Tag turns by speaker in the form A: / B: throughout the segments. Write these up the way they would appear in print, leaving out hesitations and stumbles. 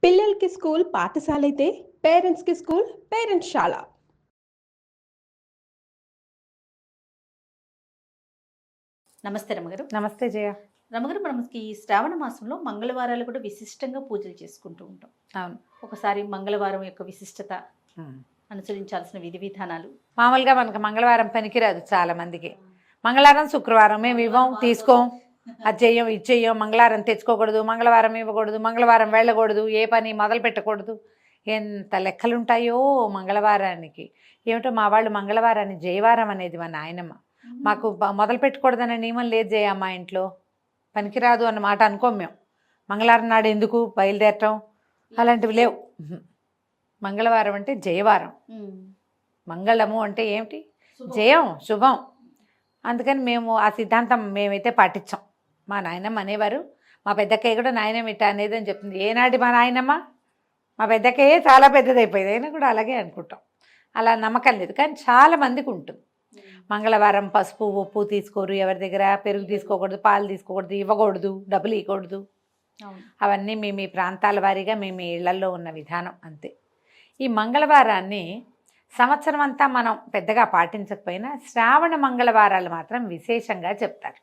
A: పిల్లలకి స్కూల్ పాఠశాలైతే పేరెంట్స్‌కి స్కూల్ పేరెంట్స్‌శాల.
B: నమస్తే రమగారు.
C: నమస్తే జయ.
B: రమగారు, మనకి ఈ శ్రావణ మాసంలో మంగళవారాలు కూడా విశిష్టంగా పూజలు చేసుకుంటూ ఉంటాం.
C: అవును.
B: ఒకసారి మంగళవారం యొక్క విశిష్టత, అనుసరించాల్సిన విధి విధానాలు.
C: మామూలుగా మనకు మంగళవారం పనికిరాదు చాలా మందికి. మంగళవారం శుక్రవారం మేము ఇవ్వం, తీసుకోం, అది చెయ్యం, ఇది చెయ్యం, మంగళవారం తెచ్చుకోకూడదు, మంగళవారం ఇవ్వకూడదు, మంగళవారం వెళ్ళకూడదు, ఏ పని మొదలు పెట్టకూడదు, ఎంత లెక్కలుంటాయో మంగళవారానికి. ఏమిటో మా వాళ్ళు మంగళవారాన్ని జయవారం అనేది మా నాయనమ్మ. మాకు మొదలు పెట్టకూడదనే నియమం లేదు జయ. మా ఇంట్లో పనికిరాదు అన్న మాట అనుకోం మేము. మంగళవారం నాడు ఎందుకు బయలుదేరటం అలాంటివి లేవు. మంగళవారం అంటే జయవారం. మంగళము అంటే ఏమిటి? జయం, శుభం. అందుకని మేము ఆ సిద్ధాంతం మేమైతే పాటించాం. మా నాయనమ్మ అనేవారు, మా పెద్దక్కయ్య కూడా నాయనమ్మ ఇట్ట అనేది అని చెప్తుంది. ఏనాటి మా నాయనమ్మ? మా పెద్దక్కయ్యే చాలా పెద్దదైపోయింది, అయినా కూడా అలాగే అనుకుంటాం. అలా నమ్మకం లేదు, కానీ చాలా మందికి ఉంటుంది. మంగళవారం పసుపు ఉప్పు తీసుకోరు, ఎవరి దగ్గర పెరుగు తీసుకోకూడదు, పాలు తీసుకోకూడదు, ఇవ్వకూడదు, డబ్బులు ఇవ్వకూడదు. అవన్నీ మీ ప్రాంతాల వారీగా మీ ఇళ్లలో ఉన్న విధానం అంతే. ఈ మంగళవారాన్ని సంవత్సరం అంతా మనం పెద్దగా పాటించకపోయినా శ్రావణ మంగళవారాలు మాత్రం విశేషంగా చెప్తారు.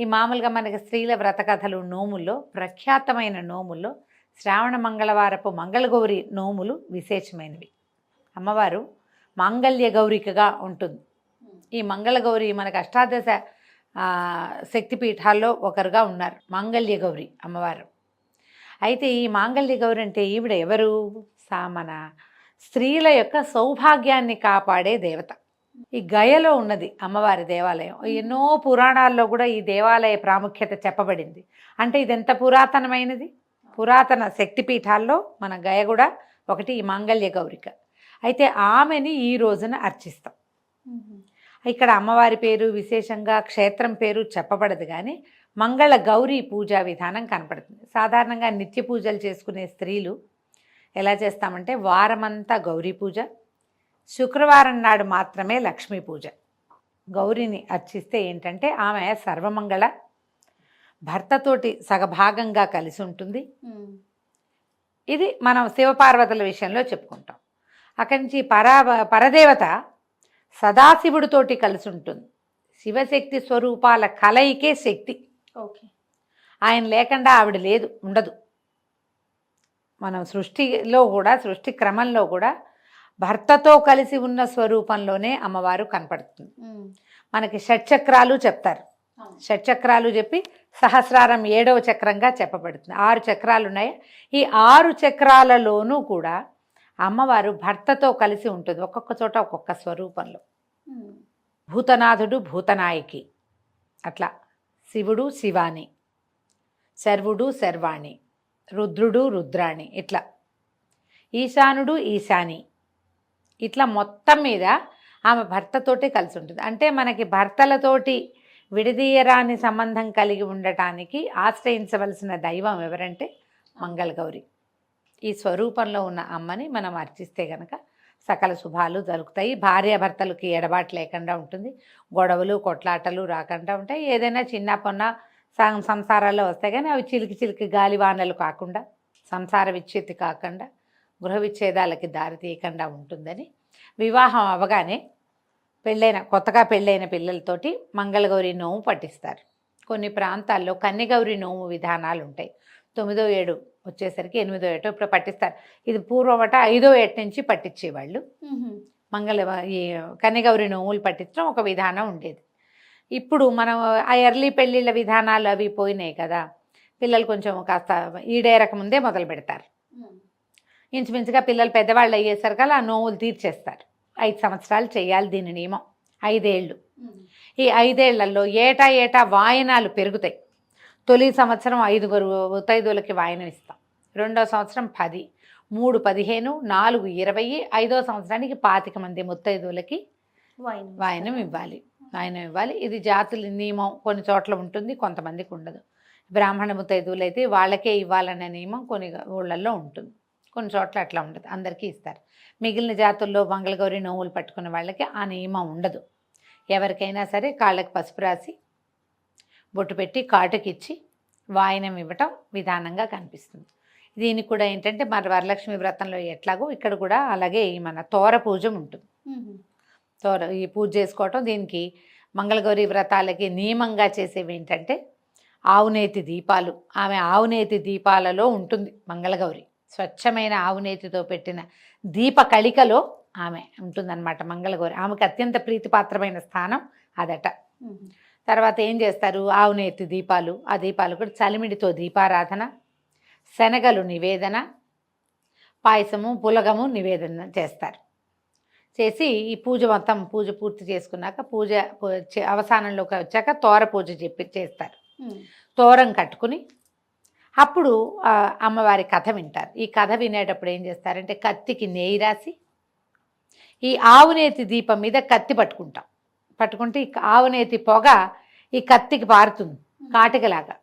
C: ఈ మామూలుగా మనకి స్త్రీల వ్రతకథలు, నోముల్లో ప్రఖ్యాతమైన నోముల్లో శ్రావణ మంగళవారపు మంగళగౌరి నోములు విశేషమైనవి. అమ్మవారు మాంగళ్య గౌరికగా ఉంటుంది. ఈ మంగళగౌరి మనకు అష్టాదశ శక్తిపీఠాల్లో ఒకరుగా ఉన్నారు మాంగళ్య గౌరి అమ్మవారు. అయితే ఈ మాంగళ్య గౌరి అంటే ఈవిడ ఎవరు? మన స్త్రీల యొక్క సౌభాగ్యాన్ని కాపాడే దేవత. ఈ గయలో ఉన్నది అమ్మవారి దేవాలయం. ఎన్నో పురాణాల్లో కూడా ఈ దేవాలయ ప్రాముఖ్యత చెప్పబడింది. అంటే ఇది ఎంత పురాతనమైనది. పురాతన శక్తిపీఠాల్లో మన గయ కూడా ఒకటి, ఈ మాంగళ్య గౌరిక. అయితే ఆమెని ఈ రోజున అర్చిస్తాం. ఇక్కడ అమ్మవారి పేరు విశేషంగా, క్షేత్రం పేరు చెప్పబడదు, కానీ మంగళ గౌరీ పూజా విధానం కనపడుతుంది. సాధారణంగా నిత్య పూజలు చేసుకునే స్త్రీలు ఎలా చేస్తామంటే వారమంతా గౌరీ పూజ, శుక్రవారం నాడు మాత్రమే లక్ష్మీ పూజ. గౌరీని అర్చిస్తే ఏంటంటే ఆమె సర్వమంగళ, భర్తతోటి సగభాగంగా కలిసి ఉంటుంది. ఇది మనం శివపార్వతుల విషయంలో చెప్పుకుంటాం. అక్కడి నుంచి పరదేవత సదాశివుడితోటి కలిసి ఉంటుంది. శివశక్తి స్వరూపాల కలయికే శక్తి. ఆయన లేకుండా ఆవిడ లేదు, ఉండదు. మనం సృష్టిలో కూడా, సృష్టి క్రమంలో కూడా భర్తతో కలిసి ఉన్న స్వరూపంలోనే అమ్మవారు కనపడుతుంది. మనకి షట్చక్రాలు చెప్తారు. షట్చక్రాలు చెప్పి సహస్రారం 7వ చక్రంగా చెప్పబడుతుంది. 6 చక్రాలు ఉన్నాయి. ఈ 6 చక్రాలలోనూ కూడా అమ్మవారు భర్తతో కలిసి ఉంటుంది, ఒక్కొక్క చోట ఒక్కొక్క స్వరూపంలో. భూతనాథుడు భూతనాయకి, అట్లా శివుడు శివాని, శర్వుడు శర్వాణి, రుద్రుడు రుద్రాణి, ఇట్లా ఈశానుడు ఈశాని, ఇట్లా మొత్తం మీద ఆమె భర్తతోటి కలిసి ఉంటుంది. అంటే మనకి భర్తలతోటి విడదీయరాని సంబంధం కలిగి ఉండటానికి ఆశ్రయించవలసిన దైవం ఎవరంటే మంగళగౌరి. ఈ స్వరూపంలో ఉన్న అమ్మని మనం అర్చిస్తే గనక సకల శుభాలు జరుగుతాయి. భార్యాభర్తలకి ఎడబాటు లేకుండా ఉంటుంది, గొడవలు కొట్లాటలు రాకుండా ఉంటాయి. ఏదైనా చిన్న పొన్న సంసారాల్లో వస్తాయి, కానీ అవి చిలికి చిలికి గాలివానలు కాకుండా, సంసార విచ్ఛేది కాకుండా, గృహ విచ్ఛేదాలకి దారి తీయకుండా ఉంటుందని వివాహం అవగానే కొత్తగా పెళ్ళైన పిల్లలతోటి మంగళగౌరి నోము పట్టిస్తారు. కొన్ని ప్రాంతాల్లో కన్యగౌరి నోము విధానాలు ఉంటాయి. 9వ ఏడు వచ్చేసరికి 8వ ఏటో ఇప్పుడు పట్టిస్తారు. ఇది పూర్వమట 5వ ఏట నుంచి పట్టించేవాళ్ళు. ఈ కన్యగౌరి నోములు పట్టించడం ఒక విధానం ఉండేది. ఇప్పుడు మనం ఆ ఎర్లీ పెళ్ళిళ్ళ విధానాలు అవి పోయినాయి కదా, పిల్లలు కొంచెం కాస్త ఈడేరక ముందే మొదలు పెడతారు. ఇంచుమించుగా పిల్లలు పెద్దవాళ్ళు అయ్యేసరికి ఆ నోములు తీర్చేస్తారు. 5 సంవత్సరాలు చేయాలి దీని నియమం, 5 ఏళ్ళు. ఈ 5 ఏళ్లలో ఏటా వాయనాలు పెరుగుతాయి. తొలి సంవత్సరం 5 ముత్తైదువులకి వాయనం ఇస్తాం, 2వ సంవత్సరం 10, 3 15, 4 20, 5వ సంవత్సరానికి 25 మంది ముత్తైదువులకి వాయనం ఇవ్వాలి. ఇది జాతుల నియమం. కొన్ని చోట్ల ఉంటుంది, కొంతమందికి ఉండదు. బ్రాహ్మణ ముత్తైదువులు అయితే వాళ్ళకే ఇవ్వాలనే నియమం కొన్ని ఊళ్ళల్లో ఉంటుంది, కొన్ని చోట్ల అట్లా ఉండదు, అందరికీ ఇస్తారు. మిగిలిన జాతుల్లో మంగళగౌరి నోములు పట్టుకున్న వాళ్ళకి ఆ నియమం ఉండదు. ఎవరికైనా సరే కాళ్ళకి పసుపు రాసి బొట్టు పెట్టి కాటుకిచ్చి వాయనం ఇవ్వటం విధానంగా కనిపిస్తుంది. దీనికి కూడా ఏంటంటే మన వరలక్ష్మి వ్రతంలో ఎట్లాగో ఇక్కడ కూడా అలాగే ఈ మన తోర పూజ ఉంటుంది. ఈ పూజ చేసుకోవటం, దీనికి మంగళగౌరి వ్రతాలకి నియమంగా చేసేవి ఏంటంటే ఆవునేతి దీపాలు. ఆమె ఆవునేతి దీపాలలో ఉంటుంది మంగళగౌరి. స్వచ్ఛమైన ఆవునేతితో పెట్టిన దీప కళికలో ఆమె ఉంటుందన్నమాట మంగళగౌరి. ఆమెకు అత్యంత ప్రీతిపాత్రమైన స్థానం అదట. తర్వాత ఏం చేస్తారు, ఆవునేతి దీపాలు, ఆ దీపాలు కూడా చలిమిడితో దీపారాధన, శనగలు నివేదన, పాయసము పులగము నివేదన చేస్తారు. చేసి ఈ పూజ మొత్తం పూజ పూర్తి చేసుకున్నాక పూజ అవసానంలోకి వచ్చాక తోర పూజ చేస్తారు. తోరం కట్టుకుని అప్పుడు అమ్మవారి కథ వింటారు. ఈ కథ వినేటప్పుడు ఏం చేస్తారంటే కత్తికి నెయ్యి రాసి ఈ ఆవునేతి దీపం మీద కత్తి పట్టుకుంటే ఈ ఆవునేతి పొగ ఈ కత్తికి పారుతుంది కాటికలాగా.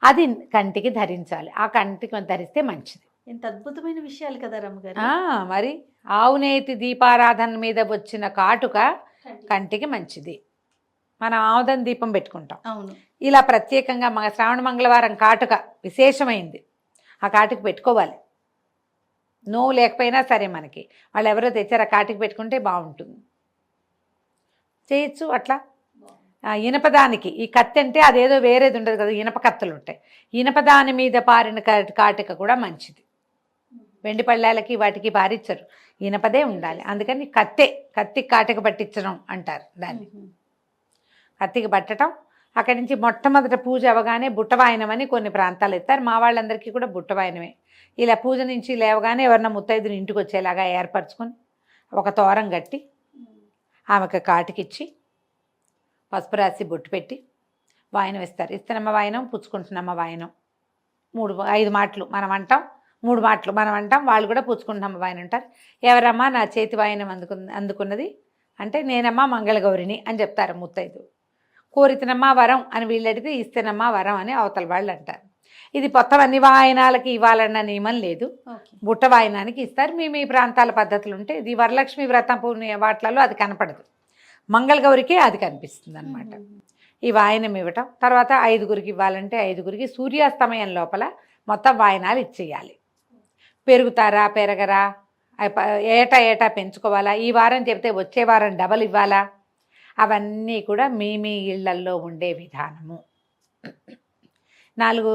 C: అది కంటికి ధరించాలి. ఆ కంటికి ధరిస్తే మంచిది.
B: ఎంత అద్భుతమైన విషయాలు కదా రమ్మగారు.
C: మరి ఆవునేతి దీపారాధన మీద వచ్చిన కాటుక కంటికి మంచిది. మనం ఆముదం దీపం పెట్టుకుంటాం.
B: అవును.
C: ఇలా ప్రత్యేకంగా శ్రావణ మంగళవారం కాటుక విశేషమైంది. ఆ కాటుక పెట్టుకోవాలి. నోవు లేకపోయినా సరే మనకి వాళ్ళు ఎవరో తెచ్చారు ఆ కాటుక పెట్టుకుంటే బాగుంటుంది. చేయొచ్చు అట్లా. ఇనపదానికి ఈ కత్తి అంటే అదేదో వేరేది ఉండదు కదా, ఇనప కత్తులు ఉంటాయి. ఇనపదాని మీద పారిన కాటుక కూడా మంచిది. వెండి పళ్ళాలకి వాటికి పారిచ్చరు, ఇనపదే ఉండాలి. అందుకని కత్తి కాటుక పట్టించడం అంటారు దాన్ని. కత్తికి పట్టడం. అక్కడి నుంచి మొట్టమొదట పూజ అవగానే బుట్టవాయనం అని కొన్ని ప్రాంతాలు ఎత్తారు. మా వాళ్ళందరికీ కూడా బుట్టవాయనమే. ఇలా పూజ నుంచి లేవగానే ఎవరన్నా ముత్తైదుని ఇంటికి వచ్చేలాగా ఏర్పరచుకొని ఒక తోరం కట్టి ఆమెకు కాటుకిచ్చి పసుపు రాసి బొట్టు పెట్టి వాయనం ఇస్తారు. ఇస్తనమ్మ వాయనం, పుచ్చుకుంటున్నమ్మ వాయనం. 5 మాటలు మనం అంటాం, 3 మాటలు మనం అంటాం. వాళ్ళు కూడా పుచ్చుకుంటున్నమ్మ వాయనం అంటారు. ఎవరమ్మా నా చేతి వాయనం అందుకున్నది అంటే నేనమ్మా మంగళగౌరిని అని చెప్తారు ముత్తైదు. కోరితనమ్మా వరం అని వీళ్ళు అడిగితే ఇస్తేనమ్మా వరం అని అవతల వాళ్ళు అంటారు. ఇది మొత్తం అన్ని వాయనాలకి ఇవ్వాలన్న నియమం లేదు. బుట్ట వాయనానికి ఇస్తారు. మీ ప్రాంతాల పద్ధతులు ఉంటే ఇది వరలక్ష్మి వ్రతం వాటిలలో అది కనపడదు, మంగళగౌరికే అది కనిపిస్తుంది అనమాట. ఈ వాయనం ఇవ్వటం. తర్వాత 5గురికి ఇవ్వాలంటే 5గురికి సూర్యాస్తమయం లోపల మొత్తం వాయనాలు ఇచ్చేయాలి. పెరుగుతారా పెరగరా, ఏటా పెంచుకోవాలా, ఈ వారం చెప్తే వచ్చే వారం డబల్ ఇవ్వాలా, అవన్నీ కూడా మీ ఇళ్లల్లో ఉండే విధానము. 4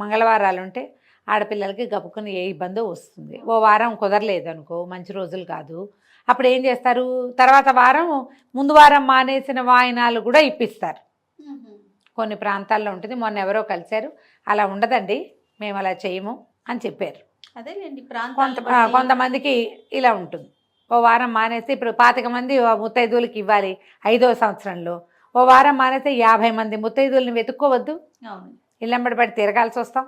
C: మంగళవారాలు ఉంటే ఆడపిల్లలకి గబుక్కుని ఏ ఇబ్బందో వస్తుంది. ఓ వారం కుదరలేదు అనుకో, మంచి రోజులు కాదు, అప్పుడు ఏం చేస్తారు, తర్వాత వారం ముందు వారం మానేసిన వాయినాలు కూడా ఇప్పిస్తారు. కొన్ని ప్రాంతాల్లో ఉంటుంది. మొన్న ఎవరో కలిశారు, అలా ఉండదండి మేము అలా చేయము అని చెప్పారు.
B: అదేలేండి,
C: కొంతమందికి ఇలా ఉంటుంది. ఓ వారం మానేస్తే ఇప్పుడు 25 మంది ముత్తైదువులకి ఇవ్వాలి 5వ సంవత్సరంలో. ఓ వారం మానేస్తే 50 మంది ముత్తైదువులని వెతుక్కోవద్దు, ఇళ్ళంబడి పడి తిరగాల్సి వస్తాం.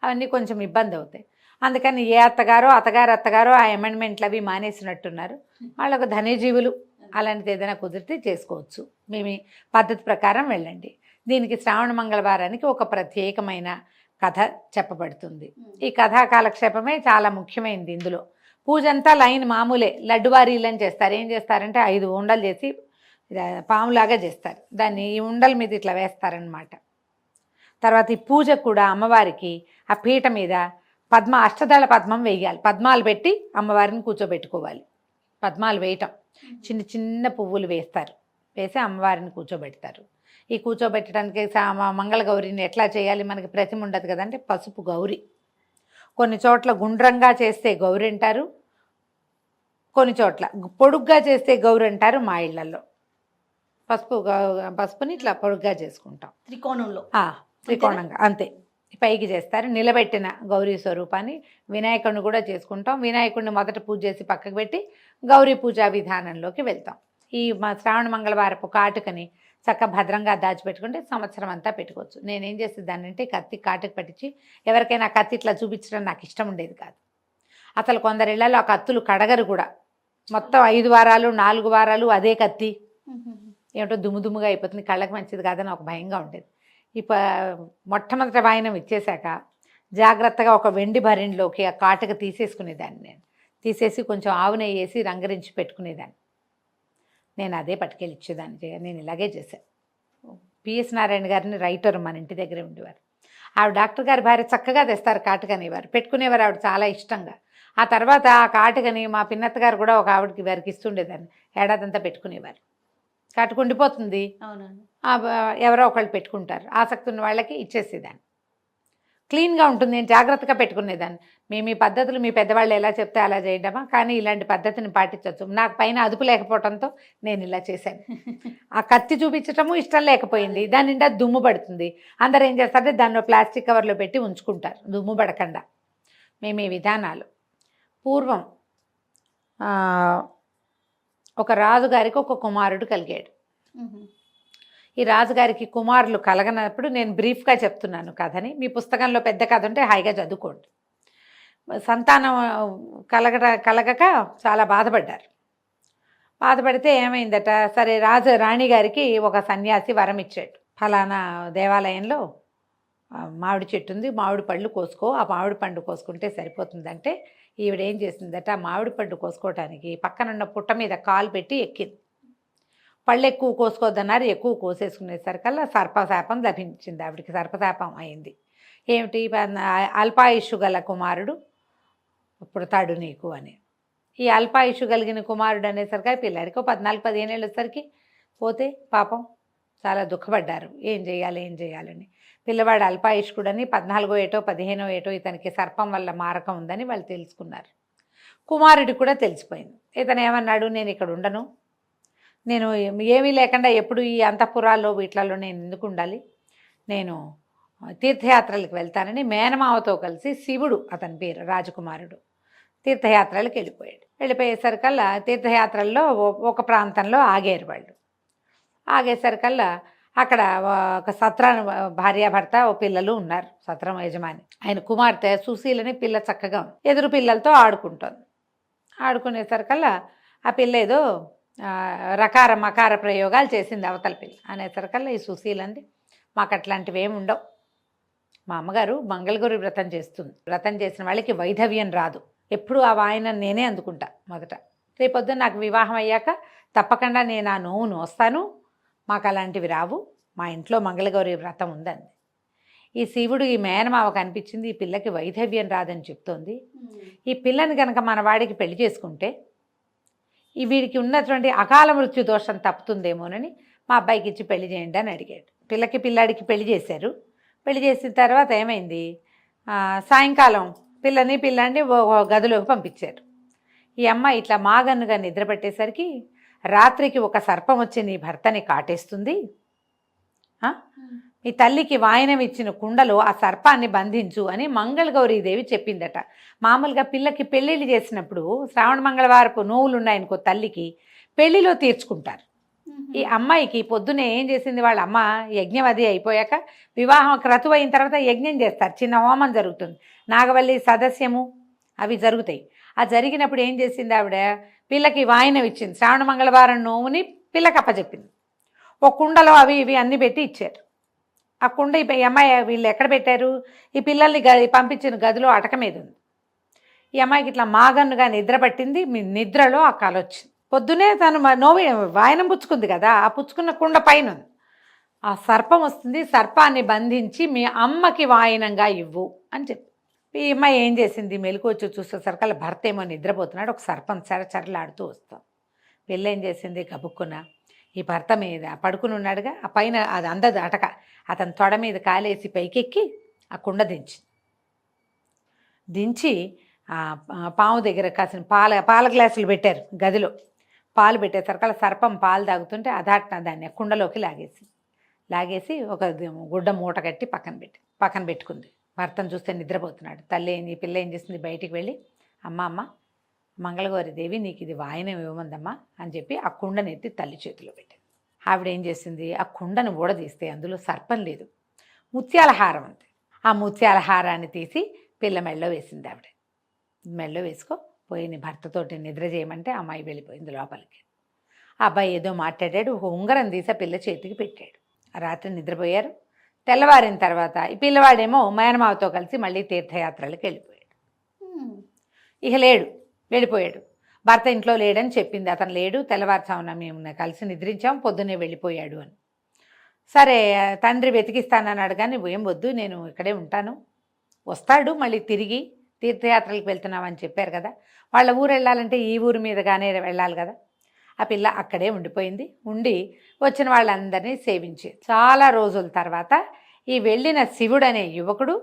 C: అవన్నీ కొంచెం ఇబ్బంది అవుతాయి. అందుకని ఏ అత్తగారో ఆ అమెండ్మెంట్లు అవి మానేసినట్టున్నారు. వాళ్ళకు ధన్యజీవులు. అలాంటిది ఏదైనా కుదిరితే చేసుకోవచ్చు. మీ పద్ధతి ప్రకారం వెళ్ళండి. దీనికి శ్రావణ మంగళవారానికి ఒక ప్రత్యేకమైన కథ చెప్పబడుతుంది. ఈ కథా కాలక్షేపమే చాలా ముఖ్యమైనది. ఇందులో పూజ అంతా లైన్ మామూలే, లడ్డువారీలని చేస్తారు. ఏం చేస్తారంటే 5 ఉండలు చేసి పాములాగా చేస్తారు. దాన్ని ఈ ఉండల మీద ఇట్లా వేస్తారనమాట. తర్వాత ఈ పూజ కూడా అమ్మవారికి ఆ పీట మీద అష్టదళ పద్మం వేయాలి. పద్మాలు పెట్టి అమ్మవారిని కూర్చోబెట్టుకోవాలి. పద్మాలు వేయటం, చిన్న చిన్న పువ్వులు వేస్తారు, వేసి అమ్మవారిని కూర్చోబెడతారు. ఈ కూర్చోబెట్టడానికి మంగళగౌరిని ఎట్లా చేయాలి, మనకి ప్రతిమ ఉండదు కదంటే పసుపు గౌరి. కొన్ని చోట్ల గుండ్రంగా చేస్తే గౌరి అంటారు, కొన్ని చోట్ల పొడుగ్గా చేస్తే గౌరి అంటారు. మా ఇళ్లలో పసుపుని ఇట్లా పొడుగ్గా చేసుకుంటాం, త్రికోణంగా అంతే పైకి చేస్తారు. నిలబెట్టిన గౌరీ స్వరూపాన్ని వినాయకుడిని కూడా చేసుకుంటాం. వినాయకుడిని మొదట పూజ చేసి పక్కకు పెట్టి గౌరీ పూజా విధానంలోకి వెళ్తాం. ఈ శ్రావణ మంగళవారపు కాటుకని చక్కగా భద్రంగా దాచిపెట్టుకుంటే సంవత్సరం అంతా పెట్టుకోవచ్చు. నేనేం చేసేదాన్ని అంటే కత్తి కాటుకు పట్టించి ఎవరికైనా కత్తి ఇట్లా చూపించడం నాకు ఇష్టం ఉండేది కాదు. అసలు కొందరిళ్లలో ఆ కత్తులు కడగరు కూడా. మొత్తం 5 వారాలు 4 వారాలు అదే కత్తి ఏమిటో దుమ్ముగా అయిపోతుంది, కళ్ళకి మంచిది కాదని ఒక భయంగా ఉండేది. మొట్టమొదటి వాయనం ఇచ్చేశాక జాగ్రత్తగా ఒక వెండి భరిణిలోకి ఆ కాటుక తీసేసుకునేదాన్ని. నేను తీసేసి కొంచెం ఆవు నెయ్యి వేసి రంగరించి పెట్టుకునేదాన్ని. నేను అదే పట్టుకెళ్ళి ఇచ్చేదాన్ని. నేను ఇలాగే చేశాను. పిఎస్ నారాయణ గారిని రైటర్ మన ఇంటి దగ్గరే ఉండేవారు. ఆవిడ డాక్టర్ గారి భార్య చక్కగా తెస్తారు కాటుకనేవారు, పెట్టుకునేవారు ఆవిడ చాలా ఇష్టంగా. ఆ తర్వాత ఆ కాటుకని మా పిన్నత్త గారు కూడా ఒక ఆవిడకి వారికి ఇస్తుండేదాన్ని, ఏడాదంతా పెట్టుకునేవారు. కాటుక ఉండిపోతుంది,
B: అవునండి.
C: ఎవరో ఒకళ్ళు పెట్టుకుంటారు, ఆసక్తి ఉన్న వాళ్ళకి ఇచ్చేసేదాన్ని. క్లీన్గా ఉంటుంది, నేను జాగ్రత్తగా పెట్టుకునేదాన్ని. మేము ఈ పద్ధతులు మీ పెద్దవాళ్ళు ఎలా చెప్తే అలా చేయడమా, కానీ ఇలాంటి పద్ధతిని పాటించవచ్చు. నాకు పైన అదుపు లేకపోవడంతో నేను ఇలా చేశాను. ఆ కత్తి చూపించటము ఇష్టం లేకపోయింది, దాని నిండా దుమ్ము పడుతుంది. అందరు ఏం చేస్తారంటే దాన్ని ప్లాస్టిక్ కవర్లో పెట్టి ఉంచుకుంటారు దుమ్ము పడకుండా. మేము ఈ విధానాలు పూర్వం ఒక రాజుగారికి ఒక కుమారుడు కలిగాడు. ఈ రాజుగారికి కుమారులు కలగనప్పుడు నేను బ్రీఫ్గా చెప్తున్నాను కథని, మీ పుస్తకంలో పెద్ద కథ ఉంటే హాయిగా చదువుకోండి. సంతానం కలగక చాలా బాధపడ్డారు. బాధపడితే ఏమైందట, సరే రాణి గారికి ఒక సన్యాసి వరం ఇచ్చాడు, ఫలానా దేవాలయంలో మామిడి చెట్టు ఉంది, మామిడి పళ్ళు కోసుకో, ఆ మామిడి పండు కోసుకుంటే సరిపోతుందంటే ఈవిడ ఏం చేసిందట, మామిడి పండు కోసుకోవటానికి పక్కనున్న పుట్ట మీద కాలు పెట్టి ఎక్కింది. పళ్ళు ఎక్కువ కోసుకోవద్దన్నారు, ఎక్కువ కోసేసుకునేసరికల్లా సర్పశాపం లభించింది ఆవిడికి. సర్పశాపం అయింది. ఏమిటి, అల్పాయుషు గల కుమారుడు పుడతాడు నీకు అని. ఈ అల్పాయుషు కలిగిన కుమారుడు అనేసరికి పిల్లాడికి 14-15 ఏళ్ళు వచ్చేసరికి పోతే పాపం చాలా దుఃఖపడ్డారు, ఏం చేయాలని. పిల్లవాడు అల్పాయుష్కుడని 14 ఏటో 15 ఏటో ఇతనికి సర్పం వల్ల మారకం ఉందని వాళ్ళు తెలుసుకున్నారు. కుమారుడికి కూడా తెలిసిపోయింది. ఇతను ఏమన్నాడు, నేను ఇక్కడ ఉండను, నేను ఏమీ లేకుండా ఎప్పుడు ఈ అంతఃపురాల్లో వీటిలలో నేను ఎందుకు ఉండాలి, నేను తీర్థయాత్రలకు వెళ్తానని మేనమావతో కలిసి, శివుడు అతని పేరు, రాజకుమారుడు, తీర్థయాత్రలకు వెళ్ళిపోయేసరికల్లా తీర్థయాత్రల్లో ఒక ప్రాంతంలో ఆగారు వాళ్ళు. ఆగేసరికల్లా అక్కడ ఒక సత్రం భార్యాభర్త ఓ పిల్లలు ఉన్నారు, సత్రం యజమాని. ఆయన కుమార్తె సుశీలని పిల్ల చక్కగా ఎదురు పిల్లలతో ఆడుకుంటుంది. ఆడుకునేసరికల్లా ఆ పిల్ల ఏదో రకార మకార ప్రయోగాలు చేసింది అవతల పిల్ల. అనేసరికల్లా ఈ సుశీలంది, మాకు అట్లాంటివి ఏమి ఉండవు, మా అమ్మగారు మంగళగౌరి వ్రతం చేస్తుంది, వ్రతం చేసిన వాళ్ళకి వైధవ్యం రాదు, ఎప్పుడు ఆ వాయన నేనే అందుకుంటా మొదట, రేపొద్దున నాకు వివాహం అయ్యాక తప్పకుండా నేను ఆ నోవు నోస్తాను, మాకు అలాంటివి రావు, మా ఇంట్లో మంగళగౌరి వ్రతం ఉందండి. ఈ శివుడు ఈ మేనమావ కనిపించింది, ఈ పిల్లకి వైధవ్యం రాదని చెప్తోంది, ఈ పిల్లని కనుక మన వాడికి పెళ్లి చేసుకుంటే ఈ వీడికి ఉన్నటువంటి అకాల మృత్యు దోషం తప్పుతుందేమోనని మా అబ్బాయికి ఇచ్చి పెళ్లి చేయండి అని అడిగాడు. పిల్లాడికి పెళ్లి చేశారు. పెళ్లి చేసిన తర్వాత ఏమైంది, సాయంకాలం పిల్లాడిని గదిలోకి పంపించారు. ఈ అమ్మాయి ఇట్లా మాగన్నుగా నిద్రపట్టేసరికి రాత్రికి ఒక సర్పం వచ్చి నీ భర్తని కాటేస్తుంది, మీ తల్లికి వాయనం ఇచ్చిన కుండలో ఆ సర్పాన్ని బంధించు అని మంగళగౌరీదేవి చెప్పిందట. మామూలుగా పిల్లకి పెళ్ళిళ్ళు చేసినప్పుడు శ్రావణ మంగళవారపు నోవులు ఉన్నాయనుకో తల్లికి, పెళ్లిలో తీర్చుకుంటారు. ఈ అమ్మాయికి పొద్దునే ఏం చేసింది, వాళ్ళ అమ్మ యజ్ఞం అది అయిపోయాక వివాహం క్రతువు అయిన తర్వాత యజ్ఞం చేస్తారు, చిన్న హోమం జరుగుతుంది, నాగవల్లి సదస్యము అవి జరుగుతాయి. ఆ జరిగినప్పుడు ఏం చేసింది ఆవిడ, పిల్లకి వాయనం ఇచ్చింది, శ్రావణ మంగళవారం నోవుని పిల్లకి అప్పచెప్పింది. ఒక కుండలో అవి ఇవి అన్నీ పెట్టి ఇచ్చారు. ఆ కుండ ఈ అమ్మాయి వీళ్ళు ఎక్కడ పెట్టారు, ఈ పిల్లల్ని పంపించిన గదిలో అటక మీద ఉంది. ఈ అమ్మాయికి ఇట్లా మాగన్నుగా నిద్ర పట్టింది, మీ నిద్రలో ఆ కల వచ్చింది. పొద్దునే తను వాయనం పుచ్చుకుంది కదా, ఆ పుచ్చుకున్న కుండ పైన ఉంది. ఆ సర్పం వస్తుంది, సర్పాన్ని బంధించి మీ అమ్మకి వాయనంగా ఇవ్వు అని చెప్పి. ఈ అమ్మాయి ఏం చేసింది, మెలకు వచ్చి చూసేసరికి వాళ్ళ భర్త ఏమో నిద్రపోతున్నాడు, ఒక సర్పం చరచరలాడుతూ వస్తాం. పిల్ల ఏం చేసింది, కబుక్కున ఈ భర్త మీద పడుకుని ఉన్నాడుగా, ఆ పైన అది అందదు అటక, అతని తొడ మీద కాలేసి పైకెక్కి ఆ కుండ దించి పాము దగ్గర కాసిన పాల గ్లాసులు పెట్టారు గదిలో. పాలు పెట్టేసరికి అలా సర్పం పాలు తాగుతుంటే అదాట్న దాన్ని కుండలోకి లాగేసి ఒక గుడ్డ మూట కట్టి పక్కన పెట్టుకుంది. భర్తను చూస్తే నిద్రపోతున్నాడు. తల్లి ఈ పిల్ల ఏం చేసింది, బయటికి వెళ్ళి అమ్మ మంగళగౌరీదేవి నీకు ఇది వాయనం ఇవ్వమందమ్మా అని చెప్పి ఆ కుండను ఎత్తి తల్లి చేతిలో పెట్టింది. ఆవిడ ఏం చేసింది, ఆ కుండను ఊడదీస్తే అందులో సర్పం లేదు, ముత్యాల హారం ఉంది. ఆ ముత్యాల హారాన్ని తీసి పిల్ల మెళ్ళో వేసింది. ఆవిడ మెళ్ళో వేసుకో పోయి నీ భర్తతోటి నిద్ర చేయమంటే అమ్మాయి వెళ్ళిపోయింది లోపలికి. ఆ అబ్బాయి ఏదో మాట్లాడాడు, ఒక ఉంగరం తీసి ఆ పిల్ల చేతికి పెట్టాడు. రాత్రి నిద్రపోయారు. తెల్లవారిన తర్వాత ఈ పిల్లవాడేమో మేనమావతో కలిసి మళ్ళీ తీర్థయాత్రలకు వెళ్ళిపోయాడు. ఇక వెళ్ళిపోయాడు. భర్త ఇంట్లో లేడని చెప్పింది, అతను లేడు, తెల్లవారుజామున మేము కలిసి నిద్రించాం, పొద్దున్నే వెళ్ళిపోయాడు అని. సరే తండ్రి వెతికిస్తానన్నాడు, కానీ ఏం వద్దు, నేను ఇక్కడే ఉంటాను, వస్తాడు మళ్ళీ తిరిగి, తీర్థయాత్రలకు వెళ్తున్నామని చెప్పారు కదా, వాళ్ళ ఊరు వెళ్ళాలంటే ఈ ఊరి మీదగానే వెళ్ళాలి కదా. ఆ పిల్ల అక్కడే ఉండిపోయింది. ఉండి వచ్చిన వాళ్ళందరినీ సేవించి చాలా రోజుల తర్వాత ఈ వెళ్ళిన శివుడు అనే యువకుడు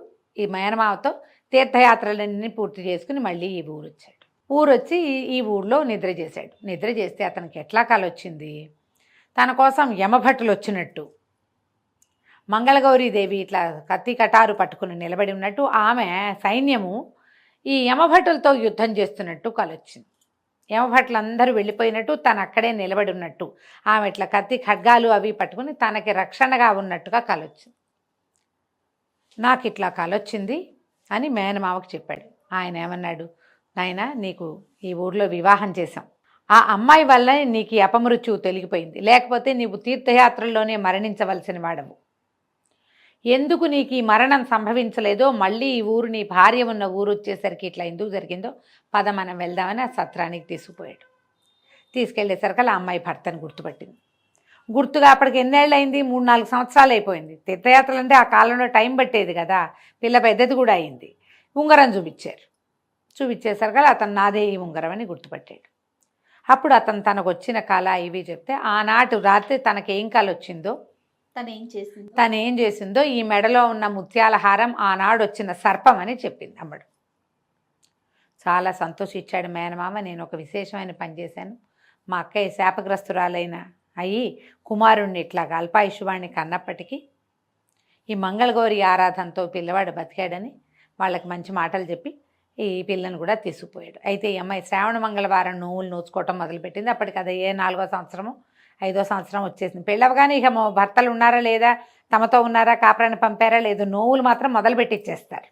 C: ఈ మేనమావతో తీర్థయాత్రలన్నీ పూర్తి చేసుకుని మళ్ళీ ఈ ఊరు వచ్చాడు. ఊరొచ్చి ఈ ఊళ్ళో నిద్ర చేశాడు. నిద్ర చేస్తే అతనికి ఎట్లా కాలొచ్చింది, తన కోసం యమభట్టులు వచ్చినట్టు, మంగళగౌరీదేవి ఇట్లా కత్తి కటారు పట్టుకుని నిలబడి ఉన్నట్టు, ఆమె సైన్యము ఈ యమభటులతో యుద్ధం చేస్తున్నట్టు కలొచ్చింది. యమభట్లు అందరూ వెళ్ళిపోయినట్టు, తను అక్కడే నిలబడి ఉన్నట్టు, ఆమె ఇట్లా కత్తి ఖడ్గాలు అవి పట్టుకుని తనకి రక్షణగా ఉన్నట్టుగా కలొచ్చింది. నాకు ఇట్లా కలొచ్చింది అని మేనమావకు చెప్పాడు. ఆయన ఏమన్నాడు, నాయనా నీకు ఈ ఊర్లో వివాహం చేశాం, ఆ అమ్మాయి వల్లనే నీకు ఈ అపమృత్యువు తొలగిపోయింది, లేకపోతే నీవు తీర్థయాత్రల్లోనే మరణించవలసిన వాడవు. ఎందుకు నీకు ఈ మరణం సంభవించలేదో, మళ్ళీ ఈ ఊరు నీ భార్య ఉన్న ఊరు వచ్చేసరికి ఇట్లా ఎందుకు జరిగిందో పద మనం వెళ్దామని ఆ సత్రానికి తీసుకుపోయాడు. తీసుకెళ్లేసరికి ఆ అమ్మాయి భర్తను గుర్తుపట్టింది. గుర్తుగా అప్పటికి ఎన్నేళ్ళు అయింది, 3-4 సంవత్సరాలు అయిపోయింది. తీర్థయాత్రలు అంటే ఆ కాలంలో టైం పట్టేది కదా, పిల్ల పెద్దది కూడా అయింది. ఉంగరం చూపించారు. చూపించేసరికి అతను నాదే ఈ ఉంగరం అని గుర్తుపట్టాడు. అప్పుడు అతను తనకు వచ్చిన కళ ఇవి చెప్తే, ఆనాటి రాత్రి తనకేం కళ వచ్చిందో, తనేం చేసిందో, ఈ మెడలో ఉన్న ముత్యాల హారం ఆనాడు వచ్చిన సర్పం అని చెప్పింది అమ్మడు. చాలా సంతోషించాడు మేనమామ. నేను ఒక విశేషమైన పని చేశాను, మా అక్కయ్య శాపగ్రస్తురాలైన అయ్యి కుమారుణ్ణి ఇట్లాగా అల్పాయుష్వాణ్ణి కన్నప్పటికీ ఈ మంగళగౌరి ఆరాధనతో పిల్లవాడు బతికాడని వాళ్ళకి మంచి మాటలు చెప్పి ఈ పిల్లను కూడా తీసుకుపోయాడు. అయితే ఈ అమ్మాయి శ్రావణ మంగళవారం నోవులు నోచుకోవటం మొదలుపెట్టింది. అప్పటికి అదే 4వ సంవత్సరమో 5వ సంవత్సరం వచ్చేసింది. పెళ్ళవగానే ఇక భర్తలు ఉన్నారా లేదా, తమతో ఉన్నారా, కాపురాన్ని పంపారా లేదు, నోవులు మాత్రం మొదలుపెట్టిచ్చేస్తారు.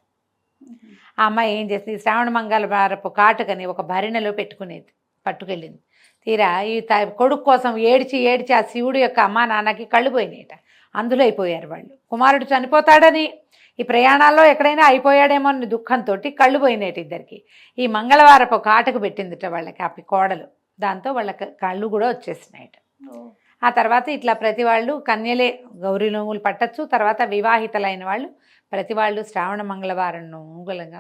C: ఆ అమ్మాయి ఏం చేసింది, శ్రావణ మంగళవారపు కాటుకని ఒక భరిణెలో పెట్టుకునేది, పట్టుకెళ్ళింది. తీరా ఈ కొడుకు కోసం ఏడ్చి ఏడ్చి ఆ శివుడు యొక్క అమ్మా నాన్నకి కళ్ళు పోయినాయట. అందులో అయిపోయారు వాళ్ళు. కుమారుడు చనిపోతాడని, ఈ ప్రయాణాల్లో ఎక్కడైనా అయిపోయాడేమో అని దుఃఖంతో కళ్ళు పోయినాయి ఇద్దరికి. ఈ మంగళవారపు కాటుకు పెట్టిందిట వాళ్ళకి ఆ కోడలు. దాంతో వాళ్ళకి కళ్ళు కూడా వచ్చేసినాయట. ఆ తర్వాత ఇట్లా ప్రతి వాళ్ళు కన్యలే గౌరీ నోములు పట్టచ్చు. తర్వాత వివాహితలైన వాళ్ళు ప్రతి వాళ్ళు శ్రావణ మంగళవారం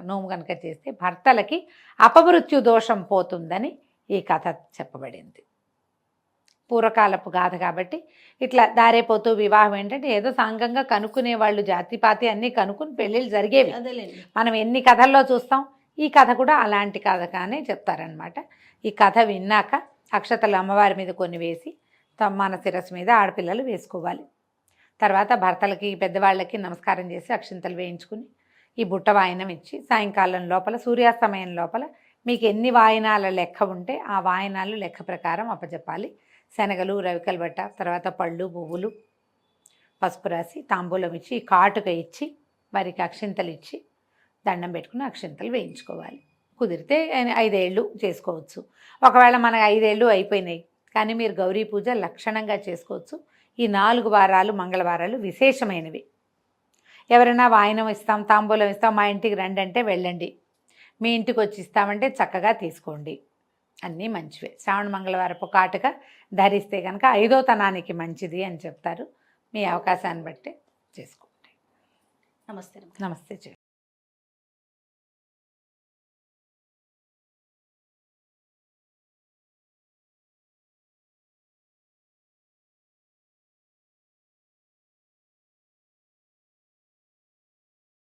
C: నోము కనుక చేస్తే భర్తలకి అపమృత్యు దోషం పోతుందని ఈ కథ చెప్పబడింది. పూర్వకాలపు గాథ కాబట్టి ఇట్లా దారైపోతూ వివాహం ఏంటంటే ఏదో సాంగంగా కనుక్కునే వాళ్ళు, జాతిపాతి అన్నీ కనుక్కుని పెళ్ళిళ్ళు జరిగేవి. మనం ఎన్ని కథల్లో చూస్తాం, ఈ కథ కూడా అలాంటి కథ కానీ చెప్తారనమాట. ఈ కథ విన్నాక అక్షతలు అమ్మవారి మీద కొన్ని వేసి మన శిరస్సు మీద ఆడపిల్లలు వేసుకోవాలి. తర్వాత భర్తలకి పెద్దవాళ్ళకి నమస్కారం చేసి అక్షింతలు వేయించుకుని ఈ బుట్ట వాయనం ఇచ్చి సాయంకాలం లోపల సూర్యాస్తమయం లోపల మీకు ఎన్ని వాయనాల లెక్క ఉంటే ఆ వాయనాలు లెక్క ప్రకారం అప్పచెప్పాలి. శనగలు, రవికల బట్ట, తర్వాత పళ్ళు, పువ్వులు, పసుపు రాసి తాంబూలం ఇచ్చి కాటుక ఇచ్చి వారికి అక్షింతలు ఇచ్చి దండం పెట్టుకుని అక్షింతలు వేయించుకోవాలి. కుదిరితే 5 ఏళ్ళు చేసుకోవచ్చు. ఒకవేళ మనకు 5 ఏళ్ళు అయిపోయినాయి కానీ మీరు గౌరీ పూజ లక్షణంగా చేసుకోవచ్చు. ఈ 4 వారాలు మంగళవారాలు విశేషమైనవి. ఎవరైనా వాయనం ఇస్తాం, తాంబూలం ఇస్తాం, మా ఇంటికి రండి అంటే వెళ్ళండి, మీ ఇంటికి వచ్చి ఇస్తామంటే చక్కగా తీసుకోండి, అన్నీ మంచివే. శ్రావణ మంగళవారపు కాటుక ధరిస్తే కనుక 5వ తనానికి మంచిది అని చెప్తారు. మీ అవకాశాన్ని బట్టి చేసుకోండి.
B: నమస్తే.
C: నమస్తే.